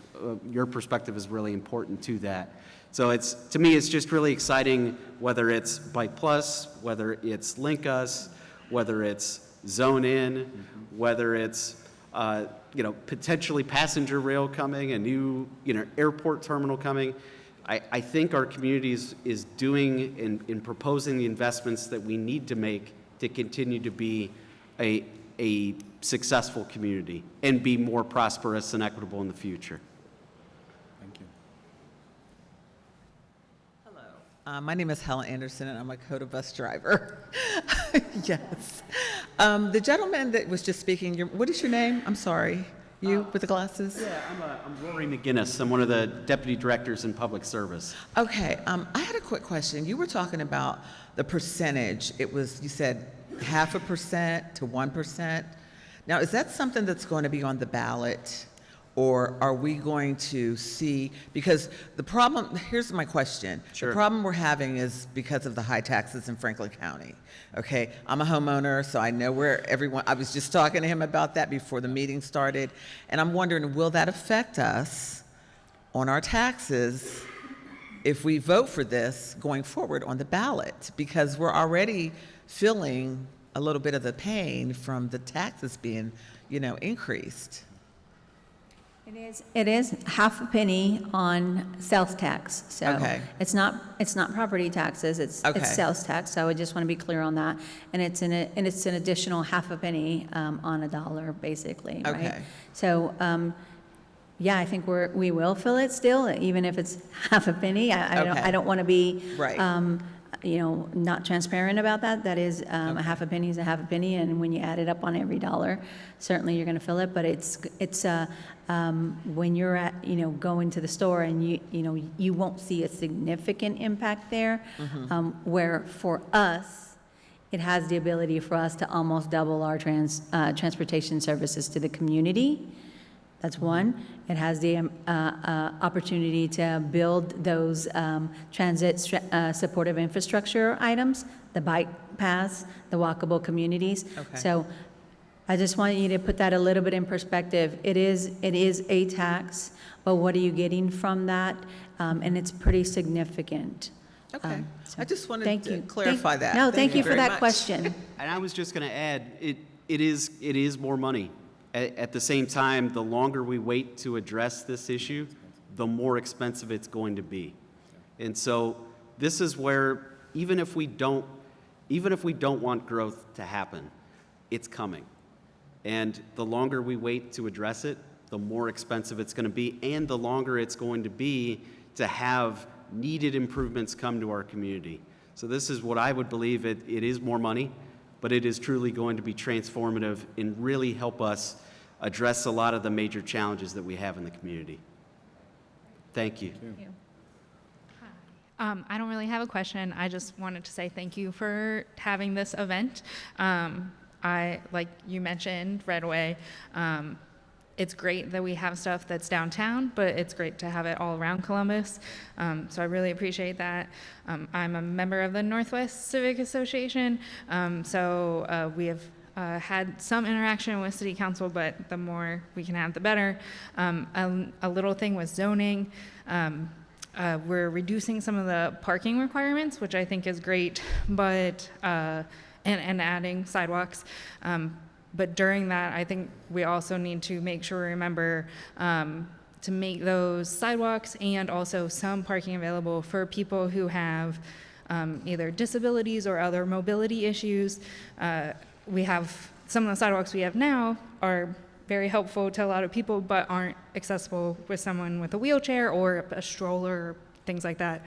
your perspective is really important to that. So to me, it's just really exciting, whether it's Bike Plus, whether it's LinkUS, whether it's Zone In, whether it's you know, potentially passenger rail coming, a new, you know, airport terminal coming. I think our community is doing in proposing the investments that we need to make to continue to be a successful community and be more prosperous and equitable in the future. Thank you. My name is Helen Anderson, and I'm a COTA bus driver. Yes. The gentleman that was just speaking, what is your name? I'm sorry. You with the glasses? Yeah, I'm Rory McGinnis. I'm one of the deputy directors in public service. Okay. I had a quick question. You were talking about the percentage. You said 0.5% to 1%. Now, is that something that's going to be on the ballot? Or are we going to see, because the problem, here's my question. Sure. The problem we're having is because of the high taxes in Franklin County. Okay, I'm a homeowner, so I know where everyone, I was just talking to him about that before the meeting started, and I'm wondering, will that affect us on our taxes if we vote for this going forward on the ballot? Because we're already feeling a little bit of the pain from the taxes being, increased. It is 0.5 penny on sales tax. So Okay. it's not property taxes. It's sales tax. So I just want to be clear on that. And it's an additional 0.5 penny on $1, basically. Right? Okay. So yeah, I think we will fill it still, even if it's 0.5 penny. I don't want to be Right. Not transparent about that. That is, 0.5 penny is 0.5 penny, and when you add it up on every $1, certainly you're going to fill it. But it's when you're at, going to the store and you won't see a significant impact there, where for us, it has the ability for us to almost double our transportation services to the community. That's one. It has the opportunity to build those transit supportive infrastructure items, the bike paths, the walkable communities. Okay. So I just want you to put that a little bit in perspective. It is a tax, but what are you getting from that? And it's pretty significant. Okay. So I just wanted thank to you. clarify that. No, thank you for very that much. question. And I was just going to add, it is more money. At the same time, the longer we wait to address this issue, the more expensive it's going to be. And so this is where even if we don't want growth to happen, it's coming. And the longer we wait to address it, the more expensive it's going to be, and the longer it's going to be to have needed improvements come to our community. So this is what I would believe it is more money, but it is truly going to be transformative and really help us address a lot of the major challenges that we have in the community. Thank you. I don't really have a question. I just wanted to say thank you for having this event. Like you mentioned right away, it's great that we have stuff that's downtown, but it's great to have it all around Columbus. So I really appreciate that. I'm a member of the Northwest Civic Association, so we have had some interaction with City Council, but the more we can have, the better. A little thing with zoning. We're reducing some of the parking requirements, which I think is great, but and adding sidewalks. But during that, I think we also need to make sure we remember to make those sidewalks and also some parking available for people who have either disabilities or other mobility issues. We have some of the sidewalks we have now are very helpful to a lot of people, but aren't accessible with someone with a wheelchair or a stroller, or things like that.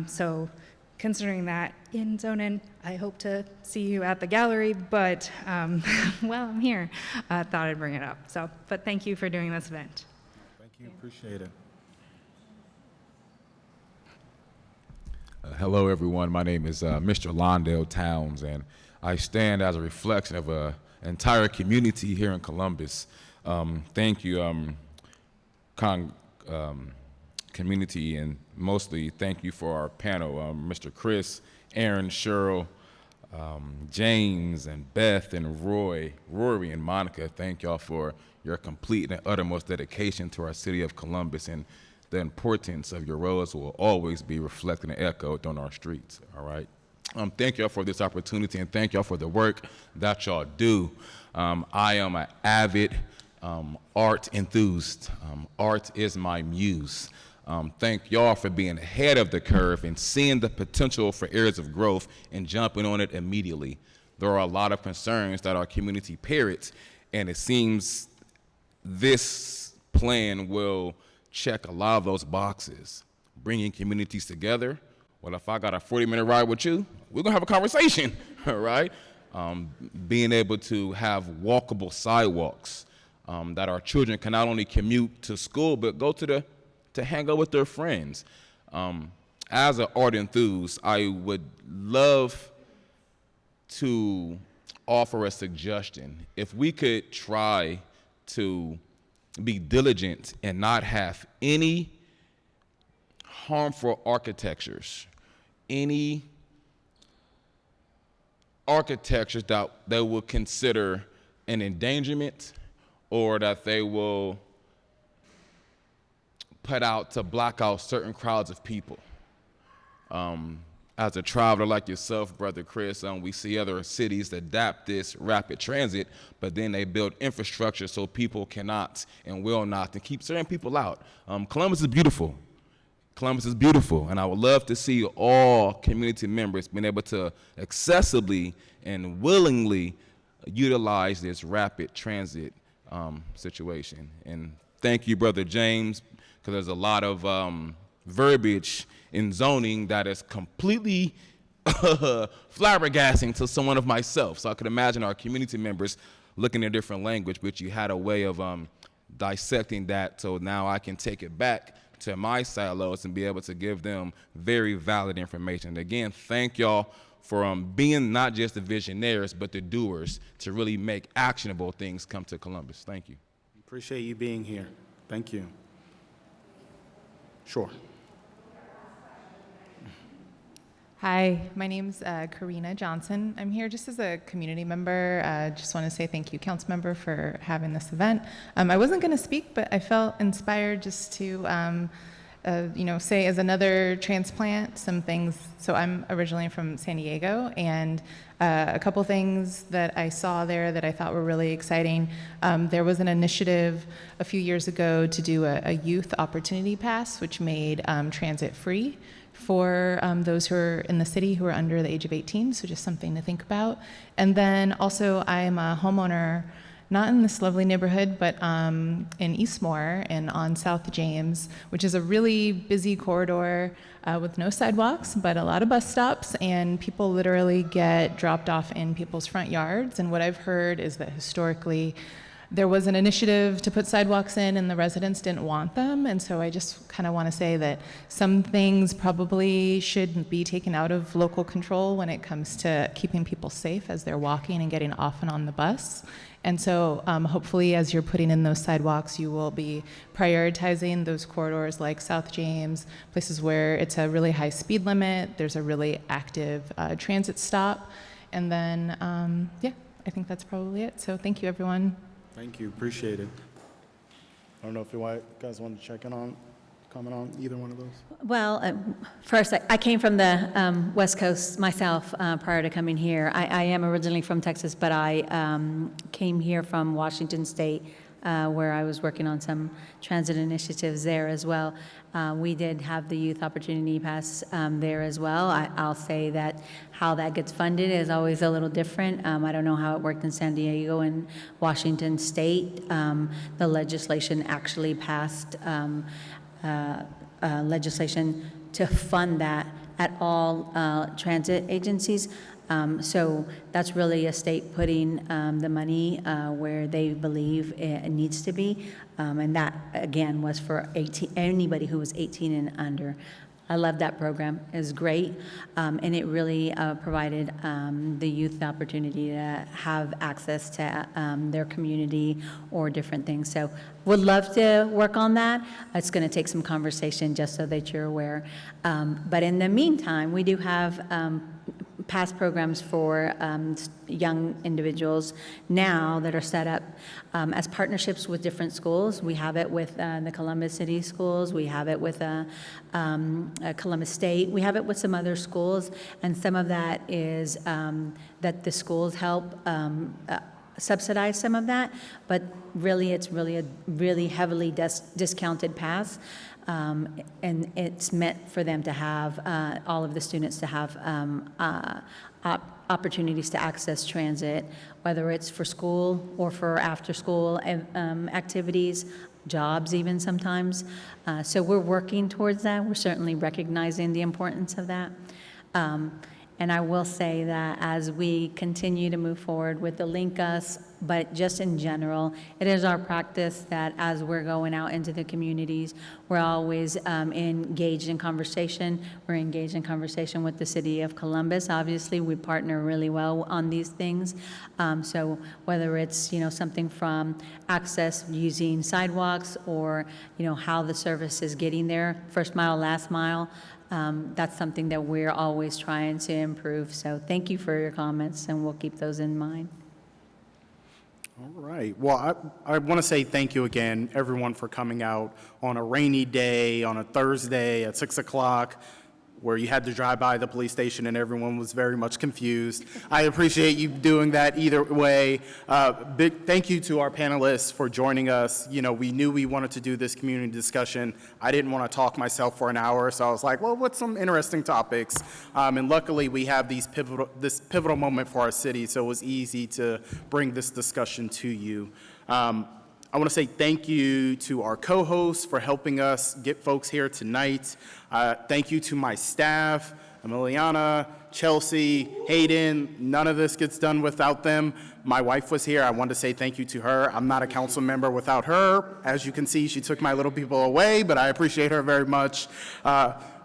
So considering that in zoning, I hope to see you at the gallery, but well, I'm here. I thought I'd bring it up. So, but thank you for doing this event. Thank you, appreciate it. Hello, everyone. My name is Mr. Londell Towns, and I stand as a reflection of an entire community here in Columbus. Thank you, community, and mostly thank you for our panel, Mr. Chris, Aaron, Cheryl, James, and Beth, and Rory, and Monica. Thank y'all for your complete and uttermost dedication to our city of Columbus, and the importance of your roles will always be reflected and echoed on our streets, all right? Thank y'all for this opportunity, and thank y'all for the work that y'all do. I am an avid art enthusiast. Art is my muse. Thank y'all for being ahead of the curve and seeing the potential for areas of growth and jumping on it immediately. There are a lot of concerns that our community parrots, and it seems this plan will check a lot of those boxes, bringing communities together. Well, if I got a 40-minute ride with you, we're gonna have a conversation, right? Being able to have walkable sidewalks, that our children can not only commute to school, but go to hang out with their friends. As an art enthusiast, I would love to offer a suggestion. If we could try to be diligent and not have any harmful architectures, any architectures that they will consider an endangerment or that they will put out to block out certain crowds of people. As a traveler like yourself, Brother Chris, we see other cities adapt this rapid transit, but then they build infrastructure so people cannot and will not, and keep certain people out. Columbus is beautiful. Columbus is beautiful, and I would love to see all community members being able to accessibly and willingly utilize this rapid transit situation. And thank you, Brother James, because there's a lot of verbiage in zoning that is completely flabbergasting to someone of myself. So I could imagine our community members looking at a different language, but you had a way of dissecting that, so now I can take it back to my silos and be able to give them very valid information. And again, thank y'all for being not just the visionaries, but the doers to really make actionable things come to Columbus. Thank you. Appreciate you being here. Thank you. Sure. Hi, my name's Karina Johnson. I'm here just as a community member. Just want to say thank you, Councilmember, for having this event. I wasn't going to speak, but I felt inspired just to, say as another transplant some things. So I'm originally from San Diego, and a couple things that I saw there that I thought were really exciting. There was an initiative a few years ago to do a youth opportunity pass, which made transit free for those who are in the city who are under the age of 18, so just something to think about. And then also I'm a homeowner, not in this lovely neighborhood, but in Eastmore and on South James, which is a really busy corridor with no sidewalks, but a lot of bus stops, and people literally get dropped off in people's front yards. And what I've heard is that historically, there was an initiative to put sidewalks in and the residents didn't want them, and so I just kind of want to say that some things probably should be taken out of local control when it comes to keeping people safe as they're walking and getting off and on the bus. And so hopefully as you're putting in those sidewalks, you will be prioritizing those corridors like South James, places where it's a really high speed limit, there's a really active transit stop, and then I think that's probably it. So thank you, everyone. Thank you, appreciate it. I don't know if you guys want to comment on either one of those? Well, first, I came from the West Coast myself prior to coming here. I am originally from Texas, but I came here from Washington State, where I was working on some transit initiatives there as well. We did have the Youth Opportunity Pass there as well. I'll say that how that gets funded is always a little different. I don't know how it worked in San Diego and Washington State. The legislation actually passed legislation to fund that at all transit agencies. So that's really a state putting the money where they believe it needs to be. And that, again, was for anybody who was 18 and under. I love that program. It was great. And it really provided the youth the opportunity to have access to their community or different things. So would love to work on that. It's going to take some conversation just so that you're aware. But in the meantime, we do have past programs for young individuals now that are set up as partnerships with different schools. We have it with the Columbus City Schools. We have it with Columbus State. We have it with some other schools, and some of that is that the schools help subsidize some of that, but really, it's really a really heavily discounted pass. And it's meant for them to have, all of the students to have opportunities to access transit, whether it's for school or for after-school activities, jobs even sometimes. So we're working towards that. We're certainly recognizing the importance of that. And I will say that as we continue to move forward with the LinkUS, but just in general, it is our practice that as we're going out into the communities, we're always engaged in conversation. We're engaged in conversation with the city of Columbus. Obviously, we partner really well on these things. So whether it's, something from access using sidewalks or, how the service is getting there, first mile, last mile, that's something that we're always trying to improve. So thank you for your comments, and we'll keep those in mind. All right. Well, I want to say thank you again, everyone, for coming out on a rainy day, on a Thursday at 6 o'clock, where you had to drive by the police station and everyone was very much confused. I appreciate you doing that either way. Big thank you to our panelists for joining us. We knew we wanted to do this community discussion. I didn't want to talk myself for an hour, so I was like, well, what's some interesting topics? And luckily, we have this pivotal moment for our city, so it was easy to bring this discussion to you. I want to say thank you to our co-hosts for helping us get folks here tonight. Thank you to my staff, Emiliana, Chelsea, Hayden. None of this gets done without them. My wife was here. I want to say thank you to her. I'm not a council member without her. As you can see, she took my little people away, but I appreciate her very much.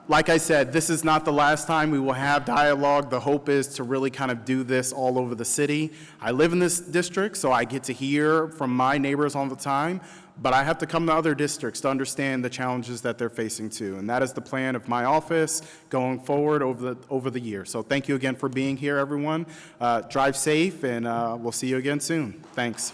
Like I said, this is not the last time we will have dialogue. The hope is to really kind of do this all over the city. I live in this district, so I get to hear from my neighbors all the time, but I have to come to other districts to understand the challenges that they're facing too. And that is the plan of my office going forward over the year. So thank you again for being here, everyone. Drive safe, and we'll see you again soon. Thanks.